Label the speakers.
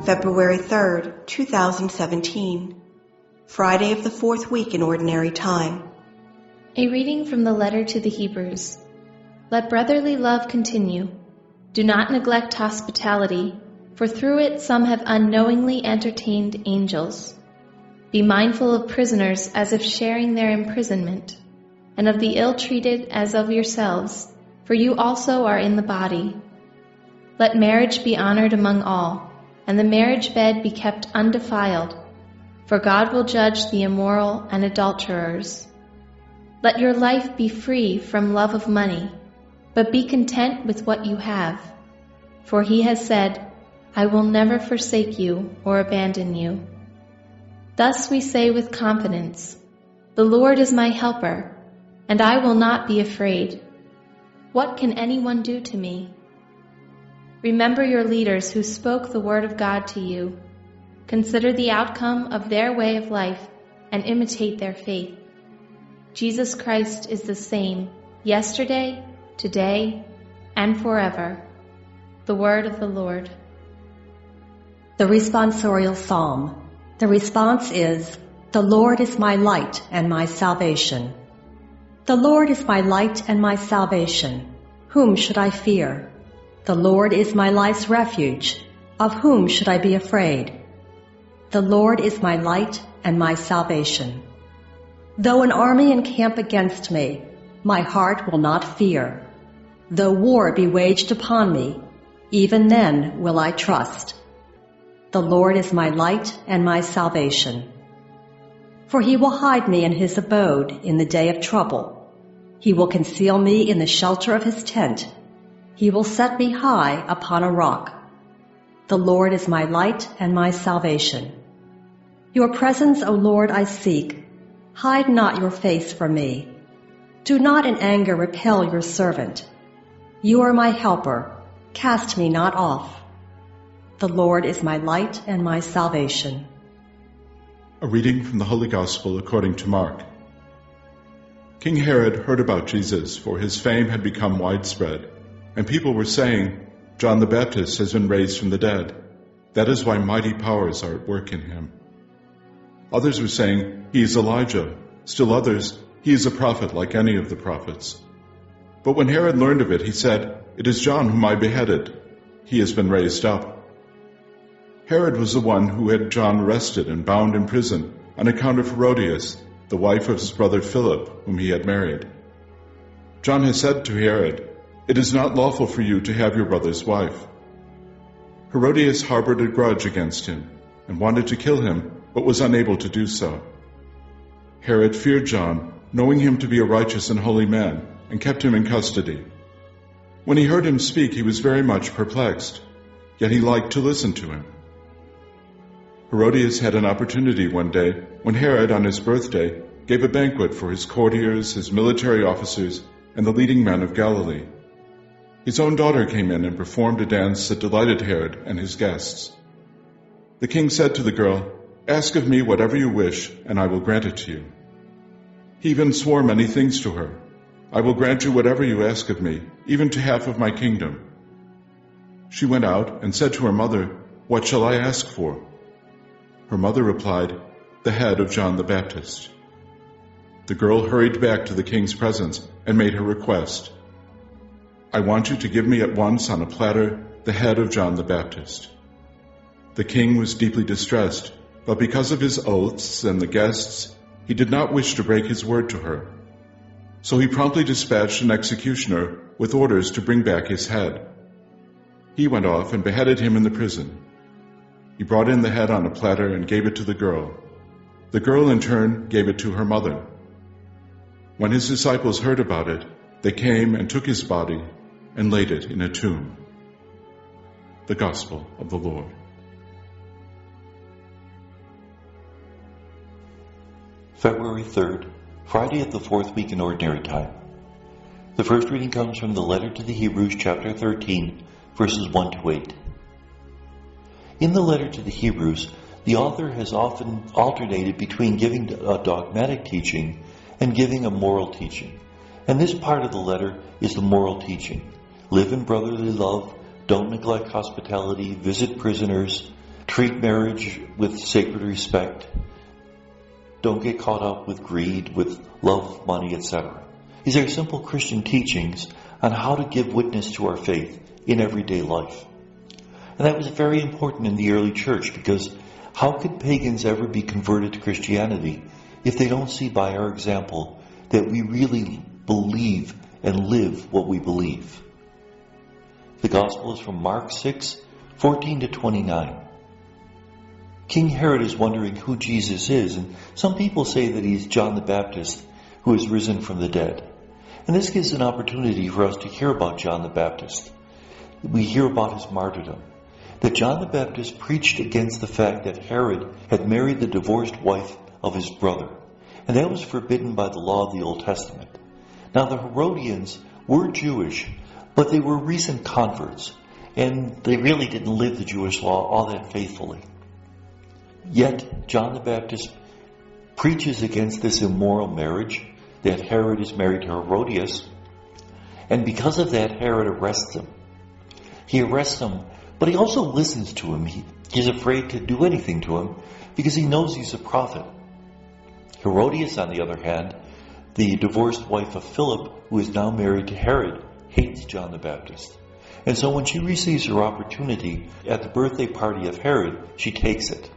Speaker 1: February 3rd, 2017, Friday of the fourth week in Ordinary Time.
Speaker 2: A reading from the letter to the Hebrews. Let brotherly love continue. Do not neglect hospitality, for through it some have unknowingly entertained angels. Be mindful of prisoners as if sharing their imprisonment, and of the ill-treated as of yourselves, for you also are in the body. Let marriage be honored among all, and the marriage bed be kept undefiled, for God will judge the immoral and adulterers. Let your life be free from love of money, but be content with what you have. For he has said, I will never forsake you or abandon you. Thus we say with confidence, the Lord is my helper, and I will not be afraid. What can anyone do to me? Remember your leaders who spoke the word of God to you. Consider the outcome of their way of life and imitate their faith. Jesus Christ is the same yesterday, today, and forever. The word of the Lord.
Speaker 3: The responsorial psalm. The response is, the Lord is my light and my salvation. The Lord is my light and my salvation. Whom should I fear? The Lord is my life's refuge. Of whom should I be afraid? The Lord is my light and my salvation. Though an army encamp against me, my heart will not fear. Though war be waged upon me, even then will I trust. The Lord is my light and my salvation. For he will hide me in his abode in the day of trouble. He will conceal me in the shelter of his tent. He will set me high upon a rock. The Lord is my light and my salvation. Your presence, O Lord, I seek. Hide not your face from me. Do not in anger repel your servant. You are my helper. Cast me not off. The Lord is my light and my salvation.
Speaker 4: A reading from the Holy Gospel according to Mark. King Herod heard about Jesus, for his fame had become widespread, and people were saying, John the Baptist has been raised from the dead. That is why mighty powers are at work in him. Others were saying, he is Elijah. Still others, he is a prophet like any of the prophets. But when Herod learned of it, he said, it is John whom I beheaded. He has been raised up. Herod was the one who had John arrested and bound in prison on account of Herodias, the wife of his brother Philip, whom he had married. John has said to Herod, it is not lawful for you to have your brother's wife. Herodias harbored a grudge against him and wanted to kill him, but was unable to do so. Herod feared John, knowing him to be a righteous and holy man, and kept him in custody. When he heard him speak, he was very much perplexed, yet he liked to listen to him. Herodias had an opportunity one day when Herod, on his birthday, gave a banquet for his courtiers, his military officers, and the leading men of Galilee. His own daughter came in and performed a dance that delighted Herod and his guests. The king said to the girl, ask of me whatever you wish, and I will grant it to you. He even swore many things to her. I will grant you whatever you ask of me, even to half of my kingdom. She went out and said to her mother, what shall I ask for? Her mother replied, the head of John the Baptist. The girl hurried back to the king's presence and made her request. I want you to give me at once on a platter the head of John the Baptist. The king was deeply distressed, but because of his oaths and the guests, he did not wish to break his word to her. So he promptly dispatched an executioner with orders to bring back his head. He went off and beheaded him in the prison. He brought in the head on a platter and gave it to the girl. The girl in turn gave it to her mother. When his disciples heard about it, they came and took his body and laid it in a tomb. The Gospel of the Lord.
Speaker 5: February 3rd, Friday of the fourth week in Ordinary Time. The first reading comes from the letter to the Hebrews, chapter 13, verses 1 to 8. In the letter to the Hebrews, the author has often alternated between giving a dogmatic teaching and giving a moral teaching. And this part of the letter is the moral teaching. Live in brotherly love, don't neglect hospitality, visit prisoners, treat marriage with sacred respect. Don't get caught up with greed, with love of money, etc. These are simple Christian teachings on how to give witness to our faith in everyday life. And that was very important in the early church, because how could pagans ever be converted to Christianity if they don't see by our example that we really believe and live what we believe? The Gospel is from Mark 6:14-29. King Herod is wondering who Jesus is, and some people say that he's John the Baptist who has risen from the dead. And this gives an opportunity for us to hear about John the Baptist. We hear about his martyrdom, that John the Baptist preached against the fact that Herod had married the divorced wife of his brother, and that was forbidden by the law of the Old Testament. Now the Herodians were Jewish, but they were recent converts, and they really didn't live the Jewish law all that faithfully. Yet John the Baptist preaches against this immoral marriage, that Herod is married to Herodias, and because of that Herod arrests him. He arrests him, but he also listens to him. He's afraid to do anything to him because he knows he's a prophet. Herodias, on the other hand, the divorced wife of Philip, who is now married to Herod, hates John the Baptist. And so when she receives her opportunity at the birthday party of Herod, she takes it.